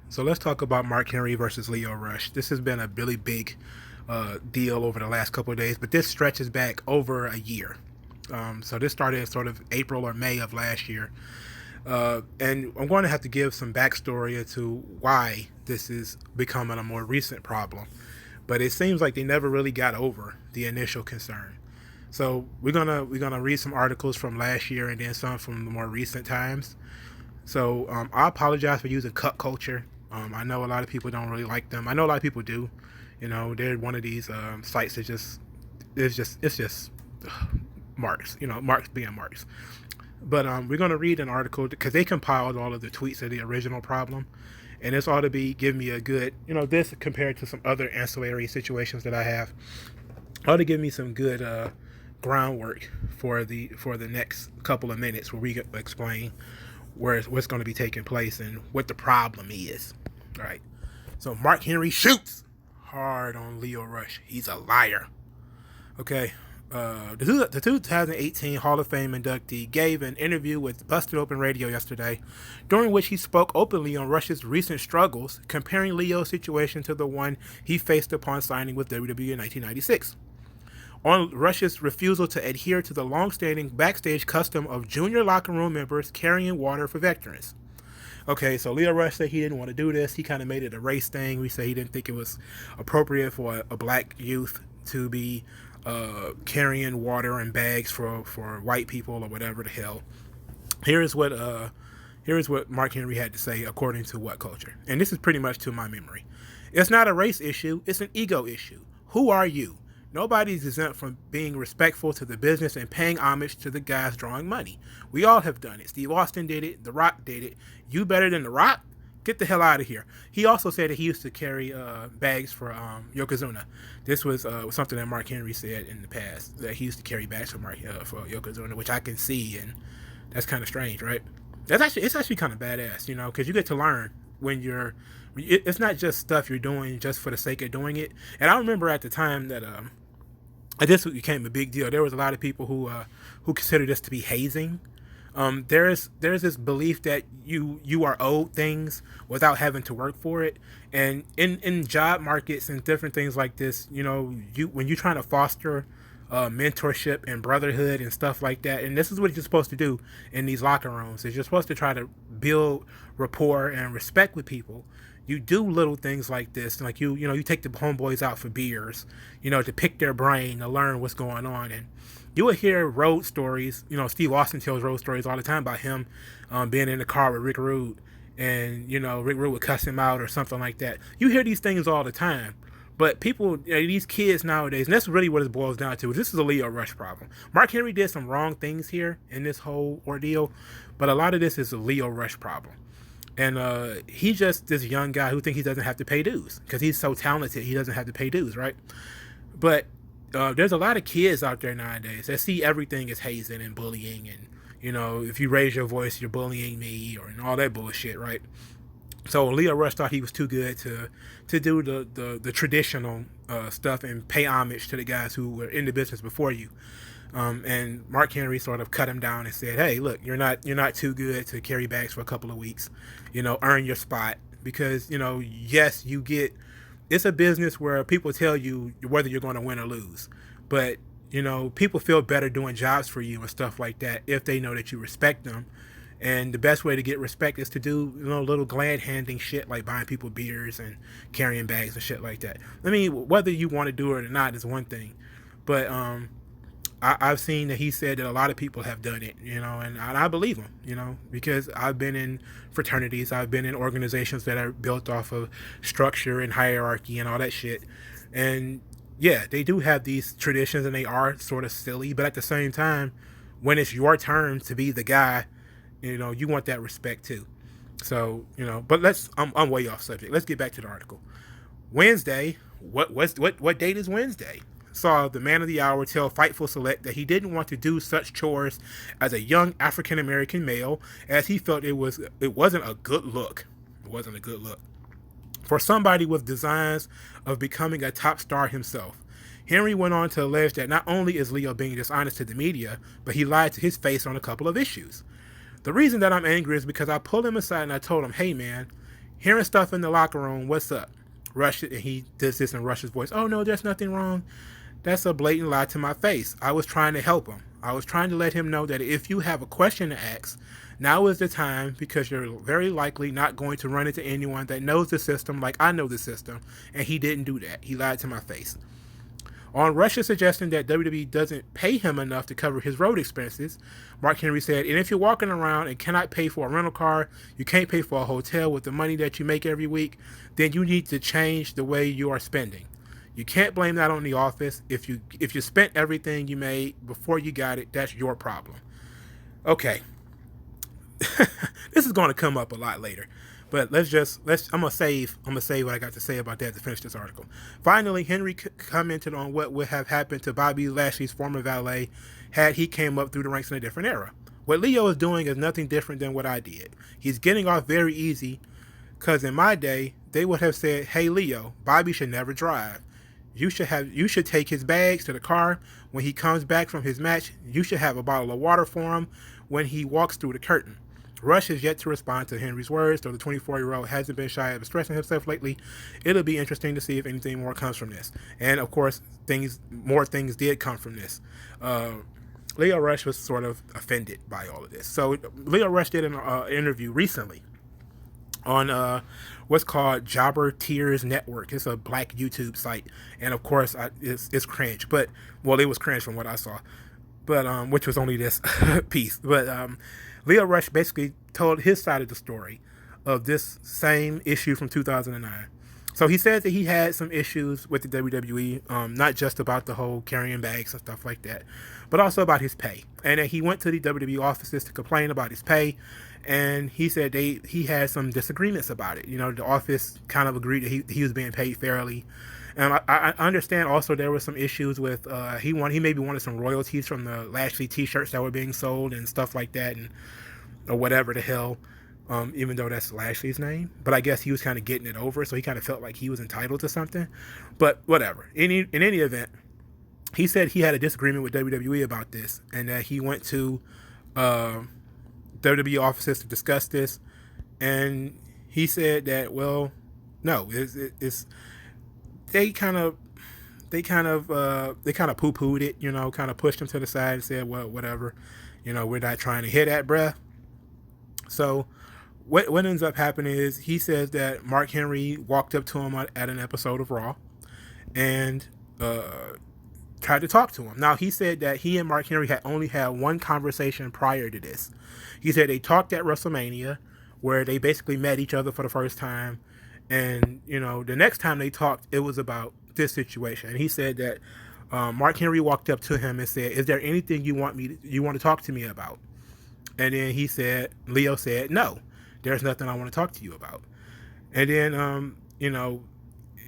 So let's talk about Mark Henry versus Lio Rush. This has been a really big deal over the last couple of days, but this stretches back over a year. So this started in sort of April or May of last year. And I'm going to have to give some backstory as to why this is becoming a more recent problem. But it seems like they never really got over the initial concern. So we're gonna read some articles from last year and then some from the more recent times. So I apologize for using cut culture. I know a lot of people don't really like them. I know a lot of people do. You know, they're one of these sites that just it's just marks. You know, marks being marks. But we're gonna read an article because they compiled all of the tweets of the original problem, and this ought to be give me a good, this compared to some other ancillary situations that I have, ought to give me some good groundwork for the next couple of minutes where we explain what's going to be taking place and what the problem is. All right. So Mark Henry shoots hard on Lio Rush. He's a liar. Okay. The 2018 Hall of Fame inductee gave an interview with Busted Open Radio yesterday, during which he spoke openly on Rush's recent struggles, comparing Lio's situation to the one he faced upon signing with WWE in 1996. On Rush's refusal to adhere to the long-standing backstage custom of junior locker room members carrying water for veterans. Okay, so Lio Rush said he didn't want to do this. He kind of made it a race thing. We say he didn't think it was appropriate for a black youth to be carrying water and bags for white people or whatever the hell. Here is what Mark Henry had to say according to What Culture, and this is pretty much to my memory. It's not a race issue. It's an ego issue. Who are you? Nobody's exempt from being respectful to the business and paying homage to the guys drawing money. We all have done it. Steve Austin did it. The Rock did it. You better than The Rock? Get the hell out of here. He also said that he used to carry bags for Yokozuna. This was something that Mark Henry said in the past, that he used to carry bags for for Yokozuna, which I can see, and that's kind of strange, right? It's actually kind of badass, because you get to learn when it's not just stuff you're doing just for the sake of doing it. And I remember at the time that this became a big deal. There was a lot of people who consider this to be hazing. There's this belief that you are owed things without having to work for it, and in job markets and different things like this, when you're trying to foster mentorship and brotherhood and stuff like that, and this is what you're supposed to do in these locker rooms, is you're supposed to try to build rapport and respect with people. You do little things like this, like you take the homeboys out for beers, to pick their brain, to learn what's going on. And you will hear road stories. Steve Austin tells road stories all the time about him being in the car with Rick Rude, and Rick Rude would cuss him out or something like that. You hear these things all the time, but people, these kids nowadays, and that's really what it boils down to. This is a Lio Rush problem. Mark Henry did some wrong things here in this whole ordeal, but a lot of this is a Lio Rush problem. And he's just this young guy who thinks he doesn't have to pay dues because he's so talented. He doesn't have to pay dues, right? But there's a lot of kids out there nowadays that see everything as hazing and bullying, and if you raise your voice, you're bullying me, and all that bullshit, right? So Lio Rush thought he was too good to do the traditional stuff and pay homage to the guys who were in the business before you. And Mark Henry sort of cut him down and said, "Hey, look, you're not too good to carry bags for a couple of weeks. Earn your spot, because yes, you get. It's a business where people tell you whether you're going to win or lose, but people feel better doing jobs for you and stuff like that if they know that you respect them. And the best way to get respect is to do little glad handing shit like buying people beers and carrying bags and shit like that. I mean, whether you want to do it or not is one thing, but I've seen that he said that a lot of people have done it, and I believe him, because I've been in fraternities, I've been in organizations that are built off of structure and hierarchy and all that shit. And yeah, they do have these traditions and they are sort of silly, but at the same time, when it's your turn to be the guy, you want that respect too. So, but I'm way off subject. Let's get back to the article. Wednesday, what date is Wednesday? Saw the man of the hour tell Fightful Select that he didn't want to do such chores as a young African American male, as he felt it wasn't a good look. It wasn't a good look for somebody with designs of becoming a top star himself. Henry went on to allege that not only is Lio being dishonest to the media, but he lied to his face on a couple of issues. The reason that I'm angry is because I pulled him aside and I told him, "Hey man, Hearing stuff in the locker room, what's up? Rush, and he does this in Rush's voice. Oh no, there's nothing wrong. That's a blatant lie to my face. I was trying to help him. I was trying to let him know that if you have a question to ask, now is the time, because you're very likely not going to run into anyone that knows the system like I know the system, and he didn't do that. He lied to my face. On Rush's suggestion that WWE doesn't pay him enough to cover his road expenses, Mark Henry said, and if you're walking around and cannot pay for a rental car, you can't pay for a hotel with the money that you make every week, then you need to change the way you are spending. You can't blame that on the office. If you spent everything you made before you got it, that's your problem. Okay. This is going to come up a lot later. But I'm gonna save what I got to say about that to finish this article. Finally, Henry commented on what would have happened to Bobby Lashley's former valet had he came up through the ranks in a different era. What Lio is doing is nothing different than what I did. He's getting off very easy, because in my day they would have said, "Hey Lio, Bobby should never drive. You should take his bags to the car. When he comes back from his match, you should have a bottle of water for him when he walks through the curtain." Rush has yet to respond to Henry's words, though the 24-year-old hasn't been shy of expressing himself lately. It'll be interesting to see if anything more comes from this. And of course, more things did come from this. Lio Rush was sort of offended by all of this. So Lio Rush did an interview recently on what's called Jobber Tears Network. It's a black YouTube site, and of course, it's cringe. But well, it was cringe from what I saw, but which was only this piece. But Lio Rush basically told his side of the story of this same issue from 2009. So he said that he had some issues with the WWE, not just about the whole carrying bags and stuff like that, but also about his pay. And that he went to the WWE offices to complain about his pay, and he said he had some disagreements about it. You know, the office kind of agreed that he was being paid fairly. And I understand also there were some issues with he maybe wanted some royalties from the Lashley T-shirts that were being sold and stuff like that, and or whatever the hell. Even though that's Lashley's name, but I guess he was kind of getting it over, so he kind of felt like he was entitled to something. But whatever. In any event, he said he had a disagreement with WWE about this, and that he went to WWE offices to discuss this, and he said that, well, no, it's they kind of poo-pooed it, you know, kind of pushed him to the side and said, well, whatever, you know, we're not trying to hear that, bruh. So what ends up happening is he says that Mark Henry walked up to him at an episode of Raw and tried to talk to him. Now, he said that he and Mark Henry had only had one conversation prior to this. He said they talked at WrestleMania, where they basically met each other for the first time. And, you know, the next time they talked, it was about this situation. And he said that Mark Henry walked up to him and said, "Is there anything you want to talk to me about?" And then Lio said, "No, there's nothing I want to talk to you about." And then, you know,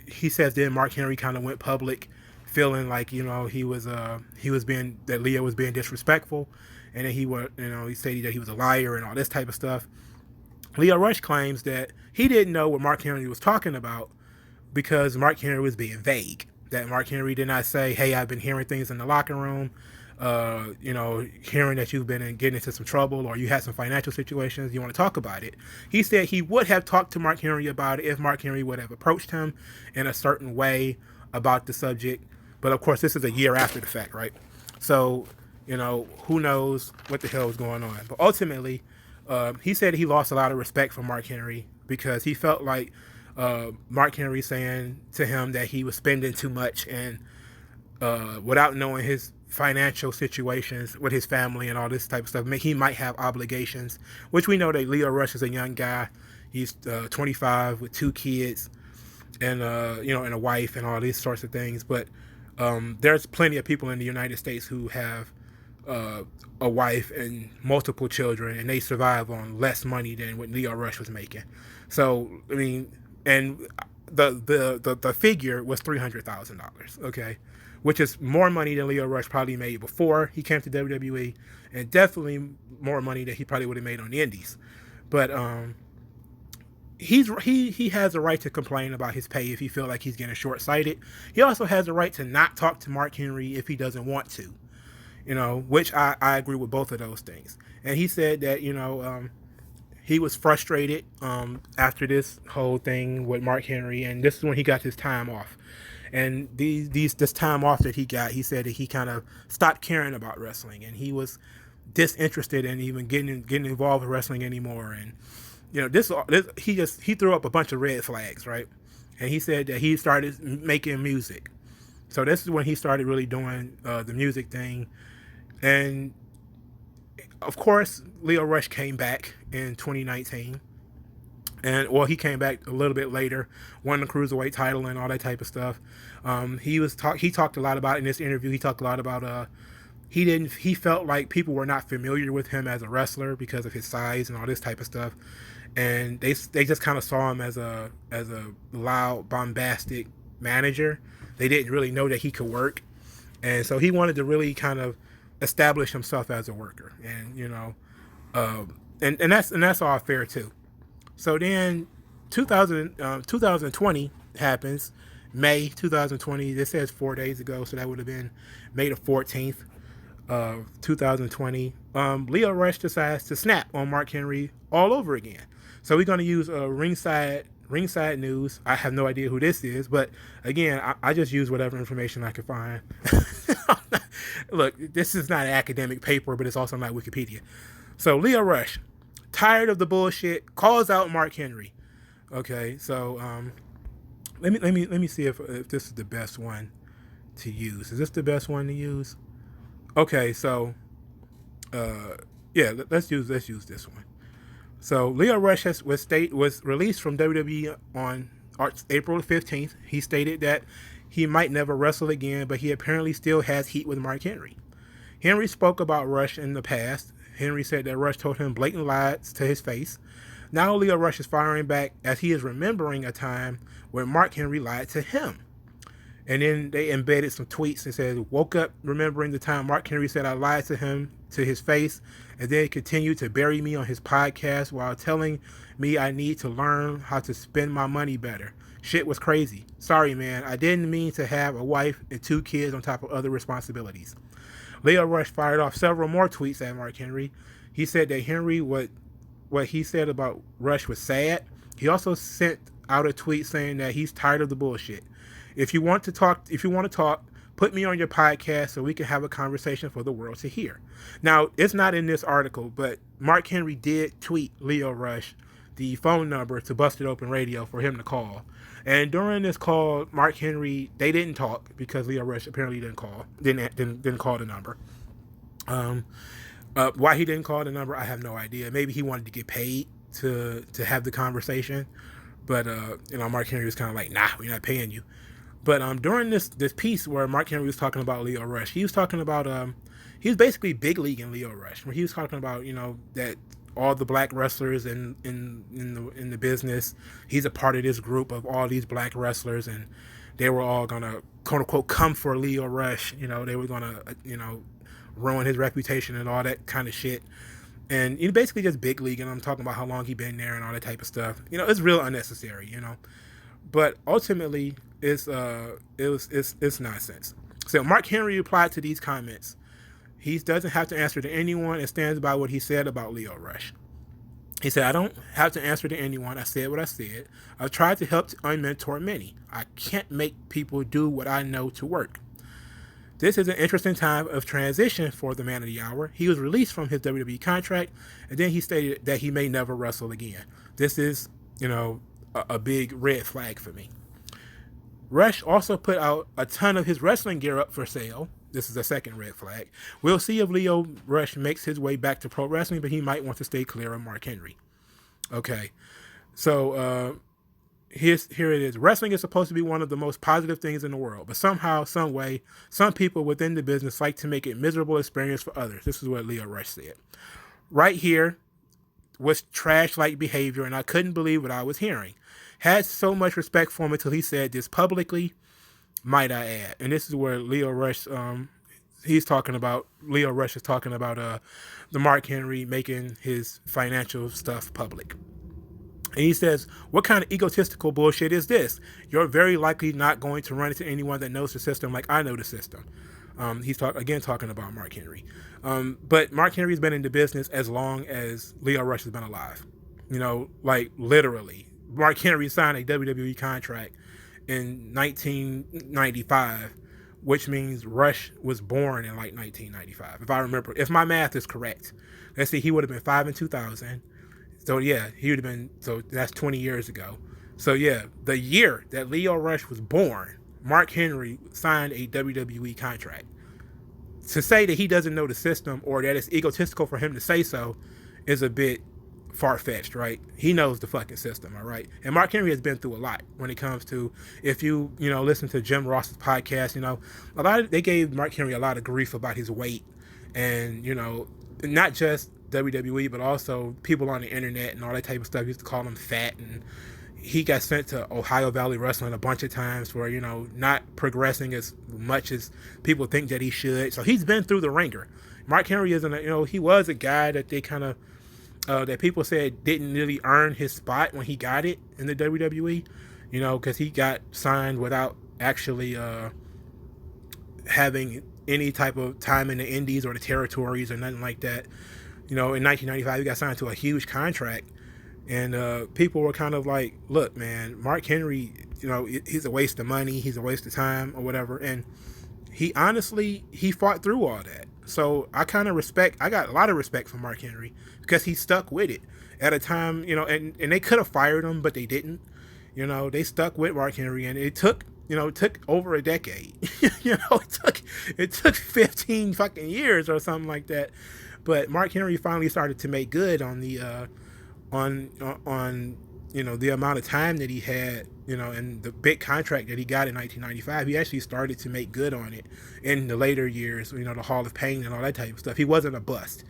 he says then Mark Henry kind of went public, feeling like, you know, Lio was being disrespectful, and then he said that he was a liar and all this type of stuff. Lio Rush claims that he didn't know what Mark Henry was talking about because Mark Henry was being vague. That Mark Henry did not say, "Hey, I've been hearing things in the locker room, you know, hearing that you've been getting into some trouble, or you had some financial situations, you want to talk about it." He said he would have talked to Mark Henry about it if Mark Henry would have approached him in a certain way about the subject. But of course, this is a year after the fact, right? So, you know, who knows what the hell is going on. But ultimately, he said he lost a lot of respect for Mark Henry because he felt like Mark Henry saying to him that he was spending too much, and without knowing his financial situations with his family and all this type of stuff, he might have obligations, which we know that Lio Rush is a young guy. He's 25 with 2 kids and, you know, and a wife and all these sorts of things. But there's plenty of people in the United States who have a wife and multiple children, and they survive on less money than what Lio Rush was making. So, I mean, and the figure was $300,000, okay, which is more money than Lio Rush probably made before he came to WWE, and definitely more money that he probably would have made on the Indies. But he has a right to complain about his pay if he feels like he's getting short-sighted. He also has a right to not talk to Mark Henry if he doesn't want to, you know, which I agree with both of those things. And he said that, you know, he was frustrated after this whole thing with Mark Henry, and this is when he got his time off. And this time off that he got, he said that he kind of stopped caring about wrestling, and he was disinterested in even getting involved with wrestling anymore. And this he threw up a bunch of red flags, right? And he said that he started making music. So this is when he started really doing the music thing. And of course, Lio Rush came back in 2019. And he came back a little bit later, won the cruiserweight title and all that type of stuff. He talked a lot about in this interview. He talked a lot about he felt like people were not familiar with him as a wrestler because of his size and all this type of stuff, and they just kind of saw him as a loud, bombastic manager. They didn't really know that he could work, and so he wanted to really kind of establish himself as a worker, and and that's all fair too. So then 2020 happens, May 2020. This says 4 days ago, so that would have been May the 14th of 2020. Lio Rush decides to snap on Mark Henry all over again. So we're going to use ringside news. I have no idea who this is, but again, I just use whatever information I can find. Look, this is not an academic paper, but it's also not Wikipedia. So Lio Rush, tired of the bullshit, calls out Mark Henry. Okay, so let me see if this is the best one to use. Is this the best one to use? Okay, so yeah, let's use this one. So Lio Rush was released from WWE on April 15th. He stated that he might never wrestle again, but he apparently still has heat with Mark Henry. Henry spoke about Rush in the past. Henry said that Rush told him blatant lies to his face. Now Lio Rush is firing back as he is remembering a time where Mark Henry lied to him. And then they embedded some tweets and said, woke up remembering the time Mark Henry said I lied to him to his face, and then continued to bury me on his podcast while telling me I need to learn how to spend my money better. Shit was crazy. Sorry, man. I didn't mean to have a wife and 2 kids on top of other responsibilities. Lio Rush fired off several more tweets at Mark Henry. He said that Henry, what he said about Rush was sad. He also sent out a tweet saying that he's tired of the bullshit. If you want to talk, put me on your podcast so we can have a conversation for the world to hear. Now, it's not in this article, but Mark Henry did tweet Lio Rush the phone number to Busted Open Radio for him to call. And during this call, Mark Henry, they didn't talk because Lio Rush apparently didn't call the number. Why he didn't call the number, I have no idea. Maybe he wanted to get paid to have the conversation. But Mark Henry was kind of like, nah, we're not paying you. But during this piece where Mark Henry was talking about Lio Rush, he was talking about he was basically big leaguing Lio Rush, where he was talking about that all the black wrestlers in the business, he's a part of this group of all these black wrestlers, and they were all gonna quote unquote come for Lio Rush. They were gonna ruin his reputation and all that kind of shit. And basically just big league, and I'm talking about how long he been there and all that type of stuff. It's real unnecessary, But ultimately, it's nonsense. So Mark Henry replied to these comments. He doesn't have to answer to anyone and stands by what he said about Lio Rush. He said, I don't have to answer to anyone. I said what I said. I've tried to help to unmentor many. I can't make people do what I know to work. This is an interesting time of transition for the Man of the Hour. He was released from his WWE contract, and then he stated that he may never wrestle again. This is, a big red flag for me. Rush also put out a ton of his wrestling gear up for sale. This is a second red flag. We'll see if Lio Rush makes his way back to pro wrestling, but he might want to stay clear of Mark Henry. Okay, so here it is. Wrestling is supposed to be one of the most positive things in the world, but somehow, some way, some people within the business like to make it a miserable experience for others. This is what Lio Rush said. Right here was trash-like behavior, and I couldn't believe what I was hearing. Had so much respect for him until he said this publicly, might I add. And this is where Lio Rush, Lio Rush is talking about the Mark Henry making his financial stuff public. And he says, what kind of egotistical bullshit is this? You're very likely not going to run into anyone that knows the system like I know the system. He's talking about Mark Henry. But Mark Henry's been in the business as long as Lio Rush has been alive. Like literally. Mark Henry signed a WWE contract in 1995, which means Rush was born in like 1995, if I remember. If my math is correct, let's see, he would have been 5 in 2000. So yeah, he would have been. So that's 20 years ago. So yeah, the year that Lio Rush was born, Mark Henry signed a WWE contract. To say that he doesn't know the system or that it's egotistical for him to say so is a bit far-fetched, right? He knows the fucking system, all right? And Mark Henry has been through a lot when it comes to, if listen to Jim Ross's podcast, they gave Mark Henry a lot of grief about his weight and, not just WWE, but also people on the internet and all that type of stuff. He used to call him fat, and he got sent to Ohio Valley Wrestling a bunch of times for, not progressing as much as people think that he should. So he's been through the ringer. Mark Henry isn't, he was a guy that they kind of, that people said didn't really earn his spot when he got it in the WWE, because he got signed without actually having any type of time in the indies or the territories or nothing like that. In 1995, he got signed to a huge contract, and people were kind of like, look, man, Mark Henry, he's a waste of money, he's a waste of time or whatever. And he fought through all that. So I got a lot of respect for Mark Henry because he stuck with it at a time, and they could have fired him, but they didn't. They stuck with Mark Henry, and it took over a decade. It took 15 fucking years or something like that. But Mark Henry finally started to make good on the the amount of time that he had, and the big contract that he got in 1995. He actually started to make good on it in the later years, the Hall of Pain and all that type of stuff. He wasn't a bust.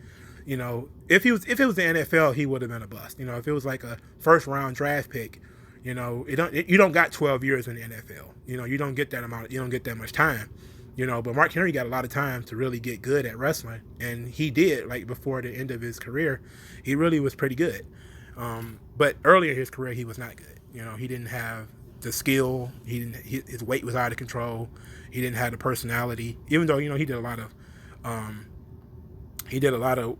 If it was the NFL, he would have been a bust. If it was like a first round draft pick, you don't got 12 years in the NFL. You don't get that much time. But Mark Henry got a lot of time to really get good at wrestling, and he did. Like before the end of his career, he really was pretty good. But earlier in his career, he was not good. He didn't have the skill. His weight was out of control. He didn't have the personality. Even though he did a lot of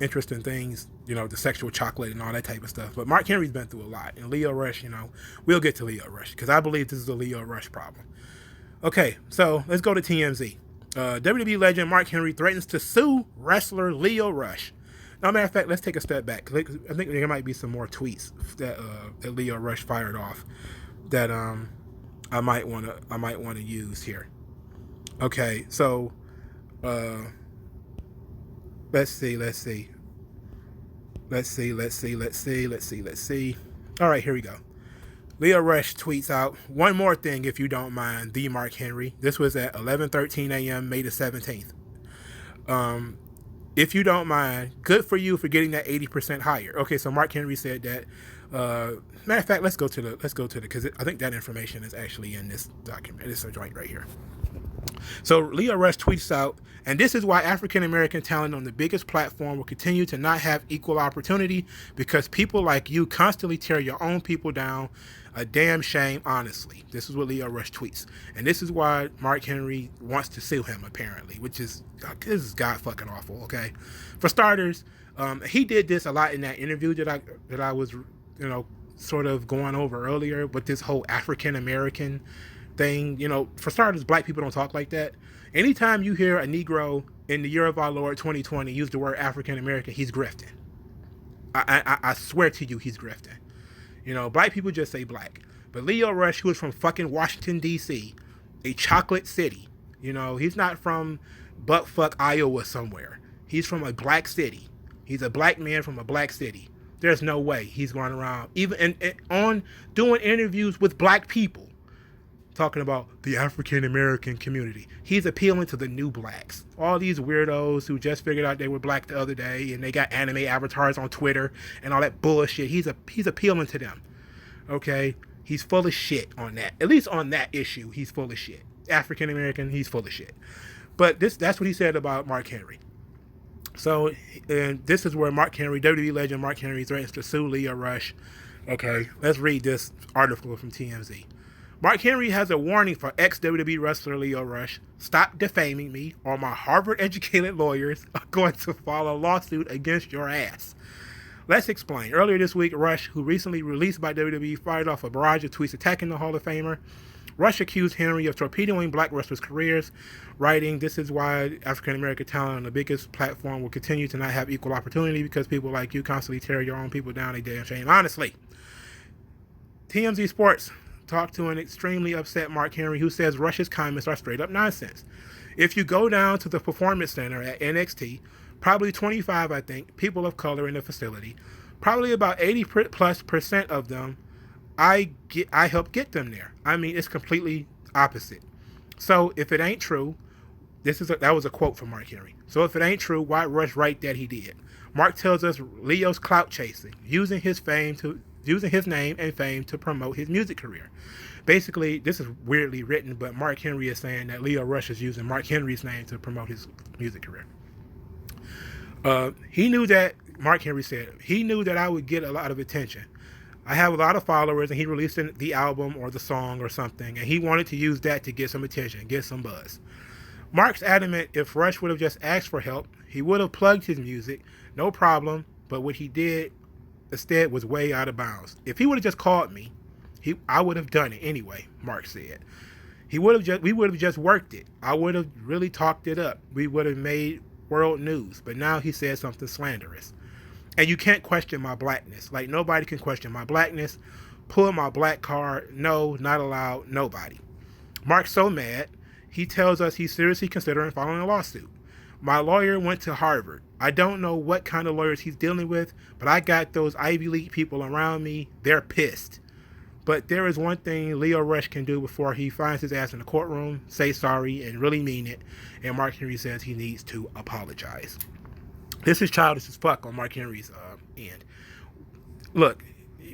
interesting things. The sexual chocolate and all that type of stuff. But Mark Henry's been through a lot. And Lio Rush, we'll get to Lio Rush because I believe this is a Lio Rush problem. Okay, so let's go to TMZ. WWE legend Mark Henry threatens to sue wrestler Lio Rush. Now, matter of fact, let's take a step back. I think there might be some more tweets that Lio Rush fired off that I might want to use here. Okay, so let's see. All right, here we go. Lio Rush tweets out, "One more thing, if you don't mind, the Mark Henry." This was at 11:13 a.m., May the 17th. If you don't mind, good for you for getting that 80% higher. Okay, so Mark Henry said that. Matter of fact, let's go to the because I think that information is actually in this document. This is a joint right here. So Lio Rush tweets out, "And this is why African American talent on the biggest platform will continue to not have equal opportunity because people like you constantly tear your own people down. A damn shame, honestly." This is what Lio Rush tweets. And this is why Mark Henry wants to sue him, apparently, which is, this is god fucking awful, okay? For starters, he did this a lot in that interview that I was, sort of going over earlier with this whole African American thing. For starters, black people don't talk like that. Anytime you hear a Negro in the year of our Lord 2020 use the word African American, he's grifting. I swear to you, he's grifting. Black people just say black. But Lio Rush, who is from fucking Washington, D.C., a chocolate city, he's not from buttfuck Iowa somewhere. He's from a black city. He's a black man from a black city. There's no way he's going around, even and on doing interviews with black people, talking about the African American community. He's appealing to the new blacks. All these weirdos who just figured out they were black the other day and they got anime avatars on Twitter and all that bullshit. He's appealing to them. Okay? He's full of shit on that. At least on that issue, he's full of shit. African American, he's full of shit. But that's what he said about Mark Henry. So, and this is where Mark Henry, WWE legend Mark Henry, threatens to sue Lio Rush. Okay, let's read this article from TMZ. Mark Henry has a warning for ex-WWE wrestler Lio Rush. "Stop defaming me, or my Harvard-educated lawyers are going to file a lawsuit against your ass." Let's explain. Earlier this week, Rush, who recently released by WWE, fired off a barrage of tweets attacking the Hall of Famer. Rush accused Henry of torpedoing black wrestlers' careers, writing, "This is why African American talent on the biggest platform will continue to not have equal opportunity because people like you constantly tear your own people down. A damn shame." Honestly, TMZ Sports talked to an extremely upset Mark Henry, who says Rush's comments are straight up nonsense. If you go down to the Performance Center at NXT, probably 25, I think, people of color in the facility, probably about 80+% of them, I help get them there. I mean, it's completely opposite. So if it ain't true, that was a quote from Mark Henry. So if it ain't true, why Rush write that he did? Mark tells us Leo's clout chasing, using his name and fame to promote his music career. Basically, this is weirdly written, but Mark Henry is saying that Lio Rush is using Mark Henry's name to promote his music career. Mark Henry said, he knew that I would get a lot of attention. I have a lot of followers, and he released the album or the song or something, and he wanted to use that to get some attention, get some buzz. Mark's adamant if Rush would have just asked for help, he would have plugged his music, no problem, but what he did instead was way out of bounds. If he would have just called me, I would have done it anyway, Mark said. We would have just worked it. I would have really talked it up. We would have made world news, but now he said something slanderous. And you can't question my blackness. Like, nobody can question my blackness. Pull my black card. No, not allowed. Nobody. Mark's so mad, he tells us he's seriously considering filing a lawsuit. My lawyer went to Harvard. I don't know what kind of lawyers he's dealing with, but I got those Ivy League people around me. They're pissed. But there is one thing Lio Rush can do before he finds his ass in the courtroom, say sorry and really mean it. And Mark Henry says he needs to apologize. This is childish as fuck on Mark Henry's end. Look,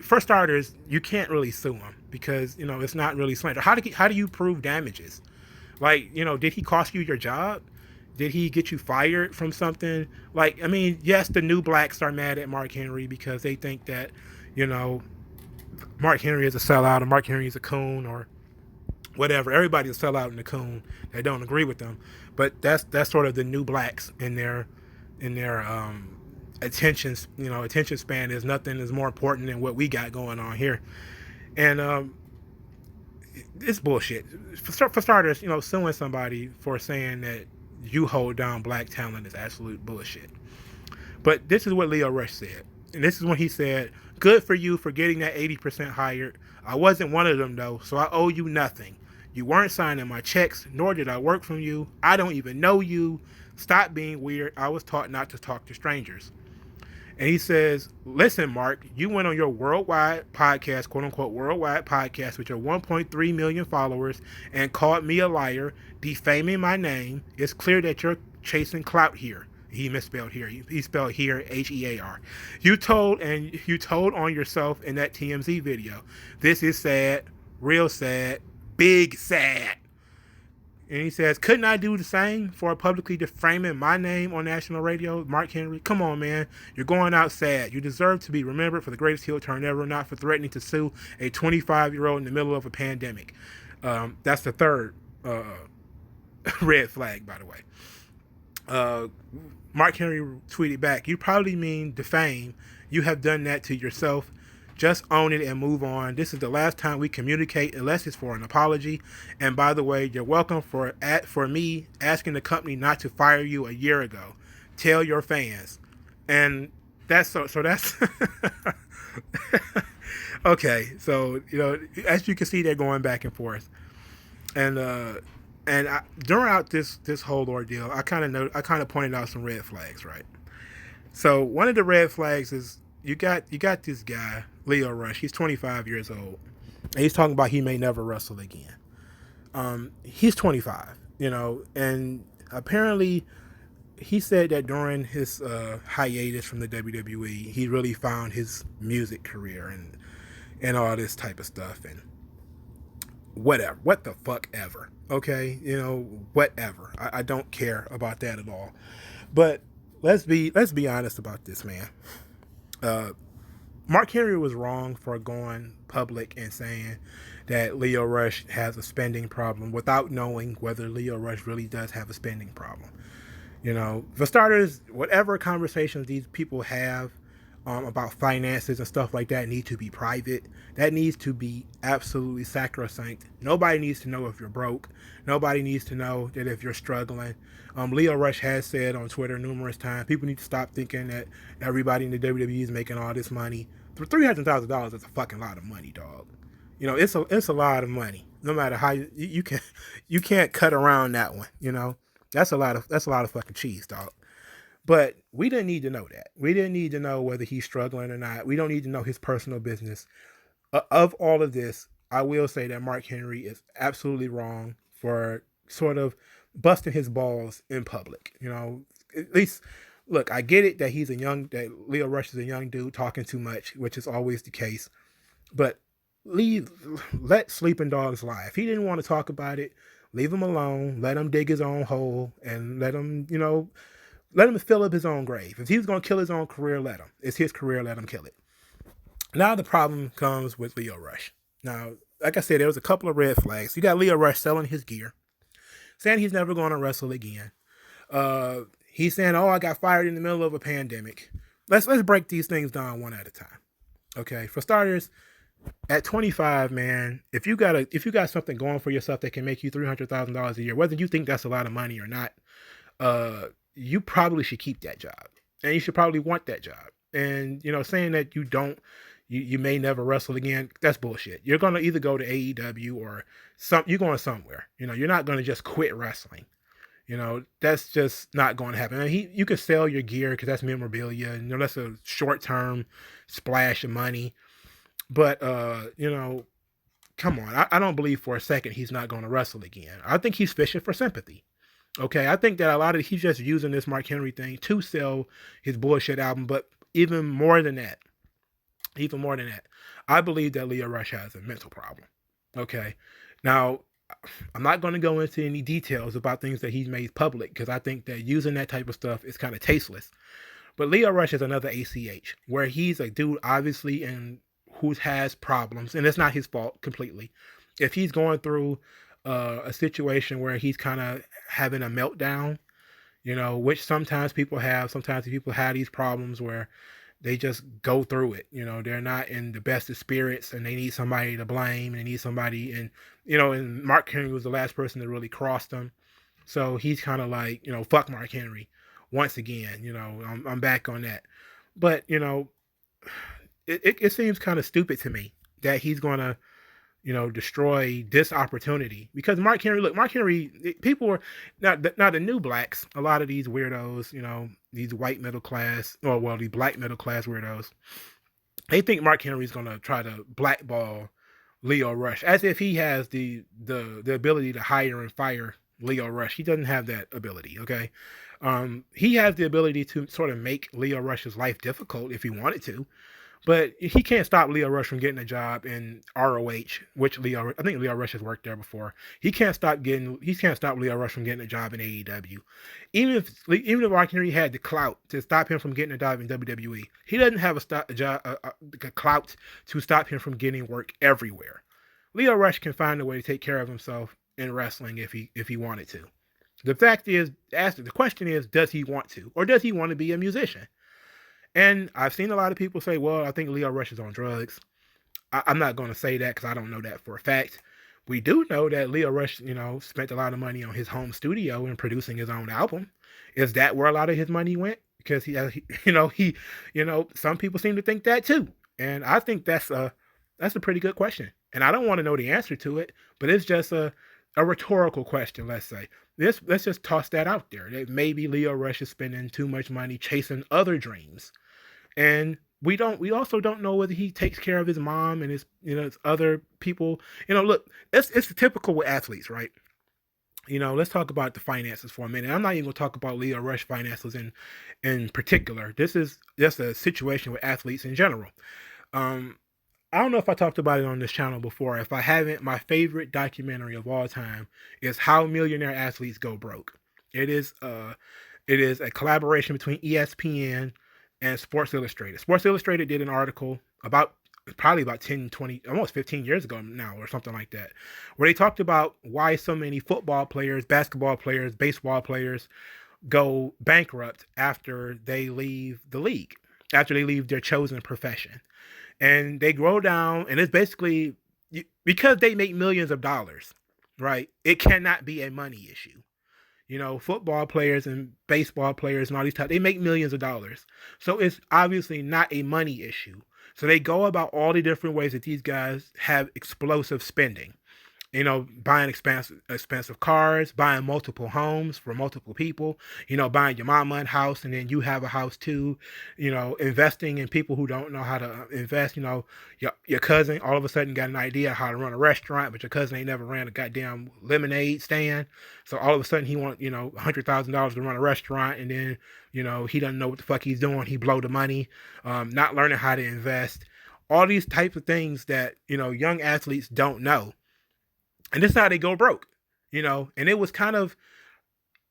for starters, you can't really sue him because, it's not really slander. How do you prove damages? Like, did he cost you your job? Did he get you fired from something? Like, I mean, yes, the new blacks are mad at Mark Henry because they think that, Mark Henry is a sellout or Mark Henry is a coon or whatever. Everybody's a sellout and a coon. They don't agree with them. But that's sort of the new blacks in their attention span. Is nothing is more important than what we got going on here. And it's bullshit. For starters, suing somebody for saying that you hold down black talent is absolute bullshit. But this is what Lio Rush said. And this is when he said, "Good for you for getting that 80% hired. I wasn't one of them, though, so I owe you nothing. You weren't signing my checks, nor did I work from you. I don't even know you. Stop being weird. I was taught not to talk to strangers." And he says, "Listen, Mark, you went on your worldwide podcast, quote unquote, worldwide podcast with your 1.3 million followers and called me a liar, defaming my name. It's clear that you're chasing clout here." He misspelled here. He spelled here HEAR. You told on yourself in that TMZ video. This is sad, real sad, big sad. And he says, "Couldn't I do the same for publicly defaming my name on national radio?" Mark Henry, come on, man. You're going out sad. You deserve to be remembered for the greatest heel turn ever, not for threatening to sue a 25-year-old in the middle of a pandemic. That's the third red flag, by the way. Mark Henry tweeted back, "You probably mean defame. You have done that to yourself. Just own it and move on. This is the last time we communicate unless it's for an apology. And by the way, you're welcome for me asking the company not to fire you a year ago. Tell your fans." And that's so that's okay. So, as you can see, they're going back and forth. And throughout this whole ordeal, I kind of pointed out some red flags, right? So one of the red flags is you got this guy, Lio Rush. He's 25 years old, and he's talking about he may never wrestle again. He's 25, and apparently he said that during his hiatus from the WWE, he really found his music career and all this type of stuff and whatever, what the fuck ever. Okay, whatever. I don't care about that at all. But let's be honest about this, man. Mark Henry was wrong for going public and saying that Lio Rush has a spending problem without knowing whether Lio Rush really does have a spending problem. For starters, whatever conversations these people have about finances and stuff like that need to be private. That needs to be absolutely sacrosanct. Nobody needs to know if you're broke. Nobody needs to know that if you're struggling. Lio Rush has said on Twitter numerous times, people need to stop thinking that everybody in the WWE is making all this money. $300,000 is a fucking lot of money, dog. You know, it's a lot of money. No matter how you can, you can't cut around that one. You know, that's a lot of fucking cheese, dog. But we didn't need to know that. We didn't need to know whether he's struggling or not. We don't need to know his personal business. Of all of this, I will say that Mark Henry is absolutely wrong for sort of busting his balls in public. You know, at least, look, I get it that that Lio Rush is a young dude talking too much, which is always the case. But leave, let sleeping dogs lie. If he didn't want to talk about it, leave him alone. Let him dig his own hole and let him fill up his own grave. If he was going to kill his own career, let him. It's his career, let him kill it. Now the problem comes with Lio Rush. Now, like I said, there was a couple of red flags. You got Lio Rush selling his gear, saying he's never going to wrestle again. He's saying, "Oh, I got fired in the middle of a pandemic." Let's break these things down one at a time. Okay, for starters, at 25, man, if you got something going for yourself that can make you $300,000 a year, whether you think that's a lot of money or not, you probably should keep that job, and you should probably want that job. And saying that you may never wrestle again, that's bullshit. You're gonna either go to AEW or you're going somewhere. You're not gonna just quit wrestling. That's just not going to happen. And you can sell your gear because that's memorabilia. That's a short term splash of money. But come on, I don't believe for a second he's not going to wrestle again. I think he's fishing for sympathy. Okay, I think that he's just using this Mark Henry thing to sell his bullshit album. But even more than that, I believe that Lio Rush has a mental problem. Okay, now I'm not going to go into any details about things that he's made public because I think that using that type of stuff is kind of tasteless. But Lio Rush is another ACH where he's a dude obviously and who has problems, and it's not his fault completely. If he's going through a situation where he's kind of having a meltdown, which sometimes people have these problems where they just go through it. They're not in the best of spirits and they need somebody to blame and they need somebody. And Mark Henry was the last person that really crossed them. So he's kind of like, fuck Mark Henry once again. I'm back on that. But, it seems kind of stupid to me that he's going to, destroy this opportunity because Mark Henry, people are not the new blacks. A lot of these weirdos, these white middle class, these black middle class weirdos, they think Mark Henry's going to try to blackball Lio Rush as if he has the ability to hire and fire Lio Rush. He doesn't have that ability. Okay. He has the ability to sort of make Lio Rush's life difficult if he wanted to. But he can't stop Lio Rush from getting a job in ROH, which I think Lio Rush has worked there before. He can't stop Lio Rush from getting a job in AEW. Even if Mark Henry had the clout to stop him from getting a job in WWE, he doesn't have a clout to stop him from getting work everywhere. Lio Rush can find a way to take care of himself in wrestling if he wanted to. The question is, does he want to, or does he want to be a musician? And I've seen a lot of people say, well, I think Lio Rush is on drugs. I'm not going to say that because I don't know that for a fact. We do know that Lio Rush, spent a lot of money on his home studio and producing his own album. Is that where a lot of his money went? Because some people seem to think that too. And I think that's a pretty good question. And I don't want to know the answer to it, but it's just a rhetorical question, let's say. Let's just toss that out there. That maybe Lio Rush is spending too much money chasing other dreams. And we also don't know whether he takes care of his mom and his other people. Look, it's typical with athletes, right? Let's talk about the finances for a minute. I'm not even going to talk about Lio Rush finances in particular. This is just a situation with athletes in general. I don't know if I talked about it on this channel before. If I haven't, my favorite documentary of all time is How Millionaire Athletes Go Broke. It is a collaboration between ESPN and Sports Illustrated. Sports Illustrated did an article probably about 10, 20, almost 15 years ago now or something like that, where they talked about why so many football players, basketball players, baseball players go bankrupt after they leave the league. after they leave their chosen profession. And they grow down, and it's basically because they make millions of dollars, right? It cannot be a money issue. You know, football players and baseball players and all these types, they make millions of dollars. So it's obviously not a money issue. So they go about all the different ways that these guys have explosive spending, you know, buying expensive cars, buying multiple homes for multiple people, you know, buying your mama a house and then you have a house too, you know, investing in people who don't know how to invest, you know, your cousin all of a sudden got an idea how to run a restaurant, but your cousin ain't never ran a goddamn lemonade stand. So all of a sudden he want, you know, $100,000 to run a restaurant, and then, you know, he doesn't know what the fuck he's doing. He blow the money, not learning how to invest, all these types of things that, you know, young athletes don't know, and this is how they go broke, you know. And it was kind of,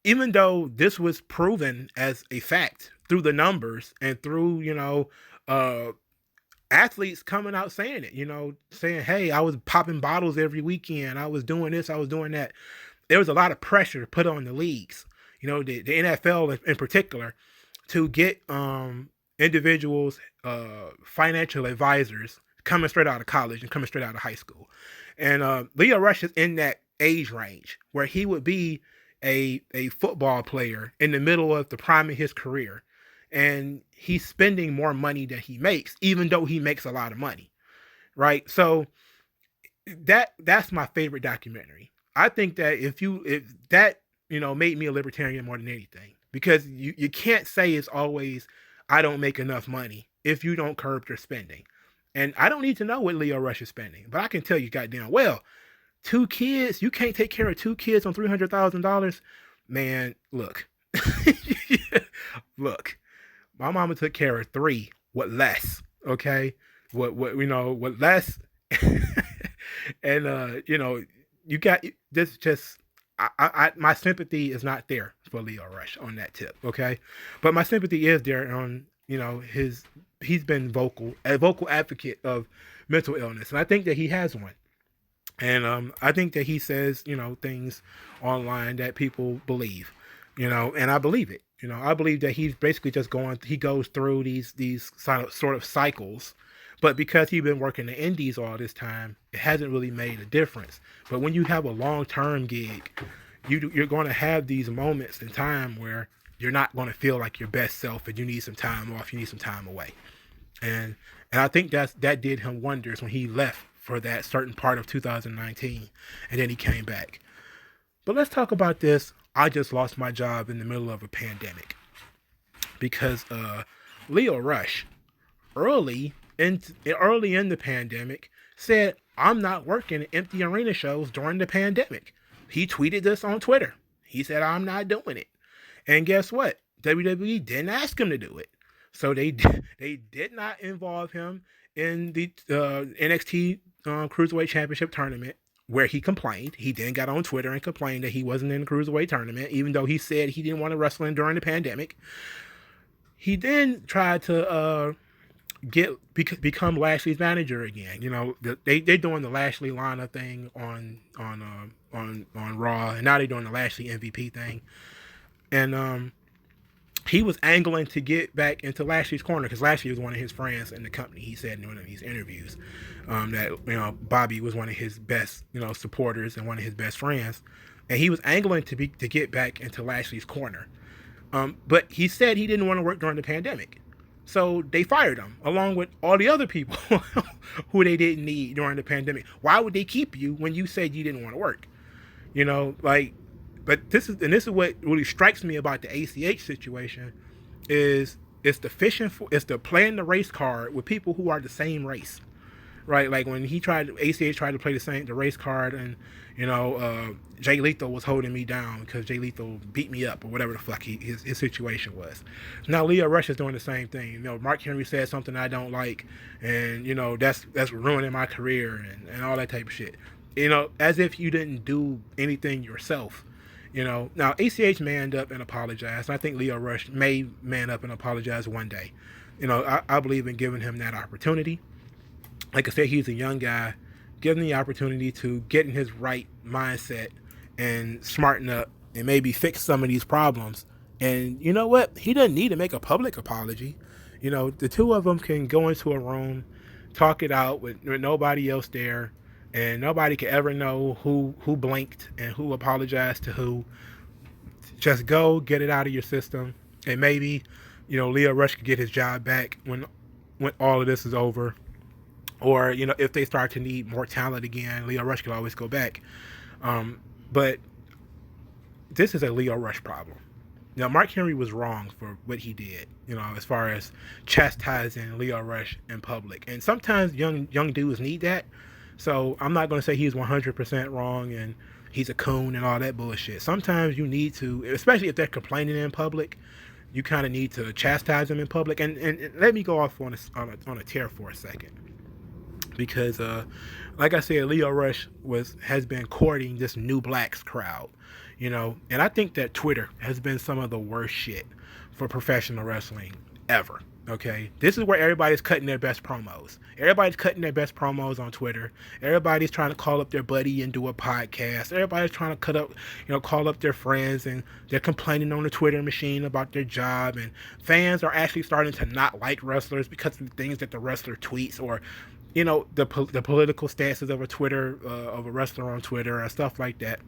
even though this was proven as a fact through the numbers and through, you know, uh athletes coming out saying it, you know, saying, hey, I was popping bottles every weekend, I was doing this, I was doing that. There was a lot of pressure put on the leagues, you know, the NFL in particular, to get individuals, financial advisors coming straight out of college and coming straight out of high school. And Lio Rush is in that age range where he would be a football player in the middle of the prime of his career, and he's spending more money than he makes, even though he makes a lot of money, right? So that's my favorite documentary. I think that if that, you know, made me a libertarian more than anything, because you can't say it's always I don't make enough money if you don't curb your spending. And I don't need to know what Lio Rush is spending, but I can tell you goddamn well, two kids, you can't take care of two kids on $300,000. Man, look. Look, my mama took care of three. What less? Okay, what you know? What less? And you know, you got this. Just my sympathy is not there for Lio Rush on that tip. Okay, but my sympathy is there on, you know, he's been a vocal advocate of mental illness, and I think that he has one. And I think that he says, you know, things online that people believe, you know, and I believe it. You know, I believe that he's basically just he goes through these sort of cycles, but because he's been working the indies all this time, it hasn't really made a difference. But when you have a long-term gig, you're going to have these moments in time where you're not going to feel like your best self, and you need some time off, you need some time away. And I think that did him wonders when he left for that certain part of 2019, and then he came back. But let's talk about this. I just lost my job in the middle of a pandemic because Lio Rush early in the pandemic said, I'm not working empty arena shows during the pandemic. He tweeted this on Twitter. He said, I'm not doing it. And guess what? WWE didn't ask him to do it. So they did not involve him in the NXT Cruiserweight Championship tournament, where he complained. He then got on Twitter and complained that he wasn't in the Cruiserweight tournament, even though he said he didn't want to wrestle during the pandemic. He then tried to become Lashley's manager again. You know, they're doing the Lashley Lana thing on Raw, and now they're doing the Lashley MVP thing. And he was angling to get back into Lashley's corner because Lashley was one of his friends in the company. He said in one of these interviews that, you know, Bobby was one of his best, you know, supporters and one of his best friends, and he was angling to get back into Lashley's corner. But he said he didn't want to work during the pandemic, so they fired him along with all the other people who they didn't need during the pandemic. Why would they keep you when you said you didn't want to work? You know, like. But this is what really strikes me about the ACH situation is it's the playing the race card with people who are the same race, right? Like when ACH tried to play the race card, and, you know, Jay Lethal was holding me down because Jay Lethal beat me up or whatever the fuck his situation was. Now Lio Rush is doing the same thing. You know, Mark Henry said something I don't like, and, you know, that's ruining my career and all that type of shit. You know, as if you didn't do anything yourself. You know, now ACH manned up and apologized. I think Lio Rush may man up and apologize one day. You know, I believe in giving him that opportunity. Like I said, he's a young guy. Give him the opportunity to get in his right mindset and smarten up and maybe fix some of these problems. And you know what? He doesn't need to make a public apology. You know, the two of them can go into a room, talk it out with nobody else there, and nobody can ever know who blinked and who apologized to who. Just go get it out of your system, and maybe, you know, Lio Rush could get his job back when all of this is over. Or, you know, if they start to need more talent again, Lio Rush could always go back. But this is a Lio Rush problem. Now, Mark Henry was wrong for what he did, you know, as far as chastising Lio Rush in public. And sometimes young dudes need that. So I'm not going to say he's 100% wrong and he's a coon and all that bullshit. Sometimes you need to, especially if they're complaining in public, you kind of need to chastise them in public. And let me go off on a tear for a second. Because, like I said, Lio Rush has been courting this new blacks crowd, you know, and I think that Twitter has been some of the worst shit for professional wrestling ever. Okay, this is where everybody's cutting their best promos. Everybody's cutting their best promos on Twitter. Everybody's trying to call up their buddy and do a podcast. Everybody's trying to call up their friends, and they're complaining on the Twitter machine about their job. And fans are actually starting to not like wrestlers because of the things that the wrestler tweets, or, you know, the political stances of a wrestler on Twitter and stuff like that.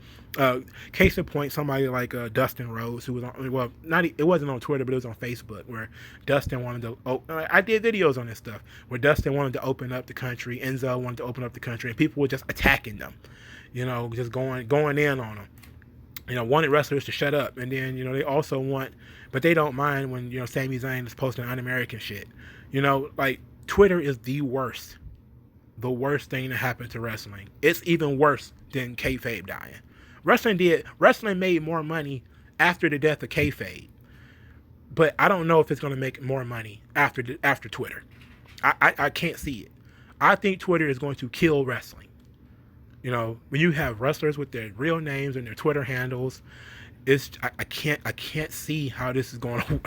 Case in point, somebody like Dustin Rhodes, who was on, well, it wasn't on Twitter, but it was on Facebook, where Dustin wanted to. I did videos on this stuff where Dustin wanted to open up the country, Enzo wanted to open up the country, and people were just attacking them, you know, just going in on them. You know, wanted wrestlers to shut up, and then, you know, they also but they don't mind when, you know, Sami Zayn is posting un-American shit. You know, like, Twitter is the worst thing to happen to wrestling. It's even worse than kayfabe dying. Wrestling made more money after the death of kayfabe, but I don't know if it's going to make more money after Twitter. I can't see it. I think Twitter is going to kill wrestling. You know, when you have wrestlers with their real names and their Twitter handles, I can't see how this is going to.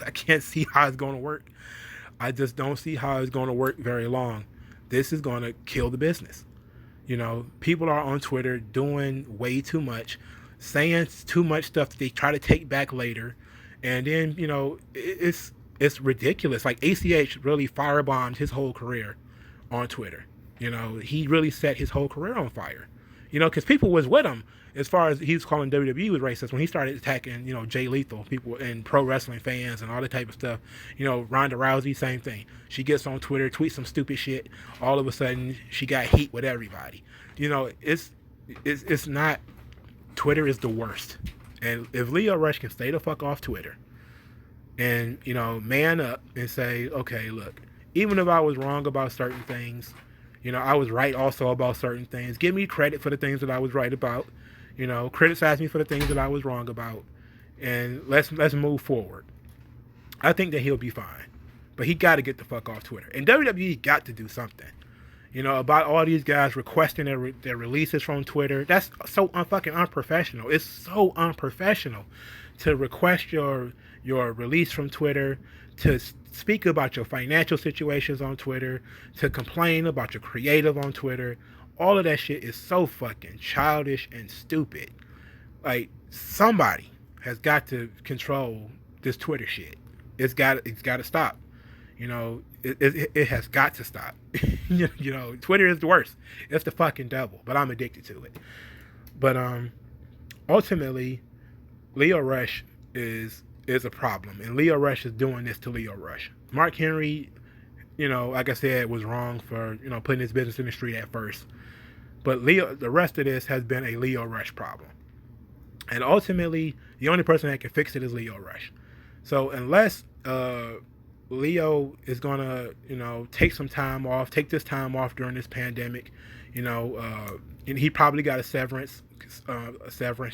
I can't see how it's going to work. I just don't see how it's going to work very long. This is going to kill the business. You know, people are on Twitter doing way too much, saying too much stuff that they try to take back later. And then, you know, it's ridiculous. Like, ACH really firebombed his whole career on Twitter. You know, he really set his whole career on fire. You know, because people was with him as far as he was calling WWE was racist when he started attacking, you know, Jay Lethal, people and pro wrestling fans and all that type of stuff. You know, Ronda Rousey, same thing. She gets on Twitter, tweets some stupid shit. All of a sudden, she got heat with everybody. You know, it's not. Twitter is the worst. And if Lio Rush can stay the fuck off Twitter and, you know, man up and say, okay, look, even if I was wrong about certain things, you know, I was right also about certain things. Give me credit for the things that I was right about. You know, criticize me for the things that I was wrong about, and let's move forward. I think that he'll be fine, but he got to get the fuck off Twitter. And WWE got to do something, you know, about all these guys requesting their releases from Twitter. That's so fucking unprofessional. It's so unprofessional to request your release from Twitter, to speak about your financial situations on Twitter, to complain about your creative on Twitter. All of that shit is so fucking childish and stupid. Like, somebody has got to control this Twitter shit. It's got to stop. You know, it has got to stop. You know, Twitter is the worst. It's the fucking devil, but I'm addicted to it. But ultimately, Lio Rush is a problem, and Lio Rush is doing this to Lio Rush. Mark Henry, you know, like I said, was wrong for, you know, putting his business in the street at first. But the rest of this has been a Lio Rush problem. And ultimately, the only person that can fix it is Lio Rush. So unless Lio is going to, you know, take this time off during this pandemic, you know, and he probably got a severance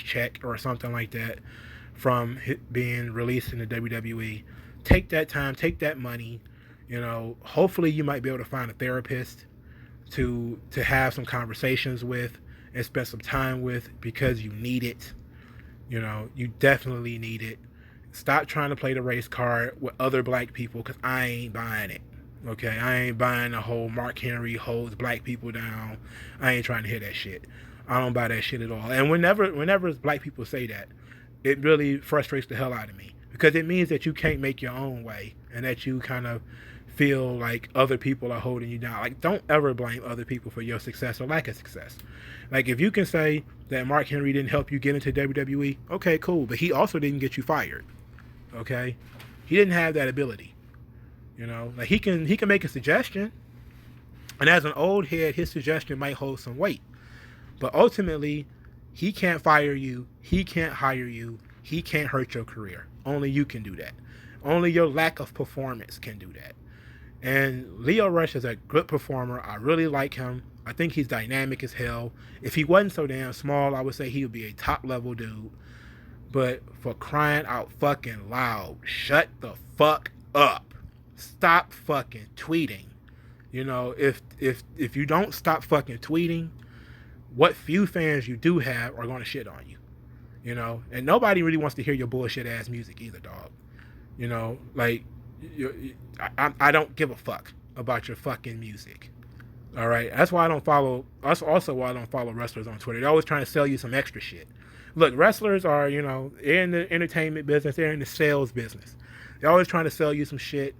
check or something like that from being released in the WWE. Take that time, take that money, you know, hopefully you might be able to find a therapist to have some conversations with and spend some time with, because you need it. You know, you definitely need it. Stop trying to play the race card with other black people, because I ain't buying it. Okay, I ain't buying the whole Mark Henry holds black people down. I ain't trying to hear that shit. I don't buy that shit at all. And whenever black people say that, it really frustrates the hell out of me, because it means that you can't make your own way and that you kind of feel like other people are holding you down. Like, don't ever blame other people for your success or lack of success. Like, if you can say that Mark Henry didn't help you get into WWE, okay, cool, but he also didn't get you fired. Okay, he didn't have that ability. You know, like he can make a suggestion, and as an old head, his suggestion might hold some weight. But ultimately, he can't fire you. He can't hire you. He can't hurt your career. Only you can do that. Only your lack of performance can do that. And Lio Rush is a good performer. I really like him. I think he's dynamic as hell. If he wasn't so damn small, I would say he would be a top level dude. But for crying out fucking loud, shut the fuck up. Stop fucking tweeting. You know, if you don't stop fucking tweeting, what few fans you do have are going to shit on you. You know, and nobody really wants to hear your bullshit ass music either, dog. You know, like, I don't give a fuck about your fucking music. All right, that's why I don't follow. That's also why I don't follow wrestlers on Twitter. They're always trying to sell you some extra shit. Look, wrestlers are, you know, they're in the entertainment business. They're in the sales business. They're always trying to sell you some shit,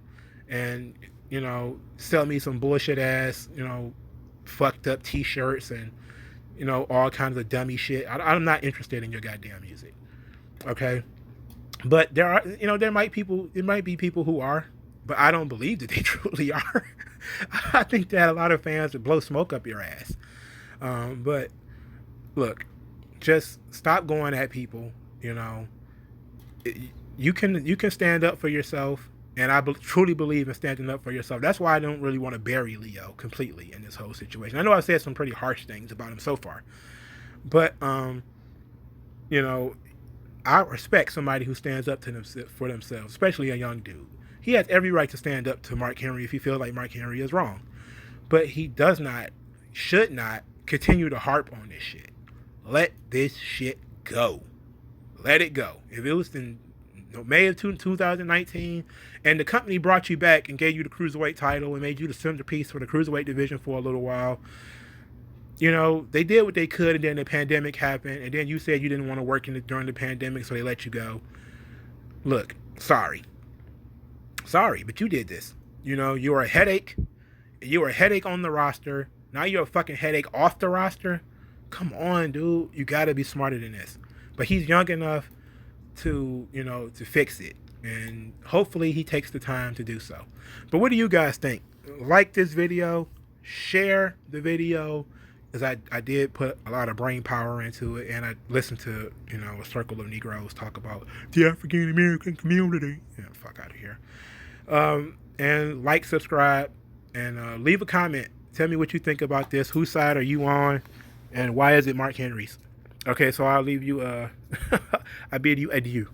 and, you know, sell me some bullshit ass, you know, fucked up T-shirts and, you know, all kinds of dummy shit. I'm not interested in your goddamn music. Okay. But there are, you know, there might be people who are, but I don't believe that they truly are. I think that a lot of fans would blow smoke up your ass. But look, just stop going at people. You know, you can stand up for yourself, and I truly believe in standing up for yourself. That's why I don't really want to bury Lio completely in this whole situation. I know I've said some pretty harsh things about him so far, but you know, I respect somebody who stands up to them for themselves, especially a young dude. He has every right to stand up to Mark Henry if he feels like Mark Henry is wrong. But he should not continue to harp on this shit. Let this shit go. Let it go. If it was in May of 2019 and the company brought you back and gave you the Cruiserweight title and made you the centerpiece for the Cruiserweight division for a little while, you know, they did what they could, and then the pandemic happened, and then you said you didn't want to work during the pandemic, so they let you go. Look, sorry, but you did this. You know, you were a headache. You were a headache on the roster. Now you're a fucking headache off the roster. Come on, dude. You got to be smarter than this. But he's young enough to, you know, to fix it, and hopefully he takes the time to do so. But what do you guys think? Like this video, share the video, because I did put a lot of brain power into it, and I listened to, you know, a circle of Negroes talk about the African American community. Yeah, fuck out of here. And like, subscribe, and leave a comment. Tell me what you think about this. Whose side are you on, and why is it Mark Henry's? Okay, so I'll leave you. I bid you adieu.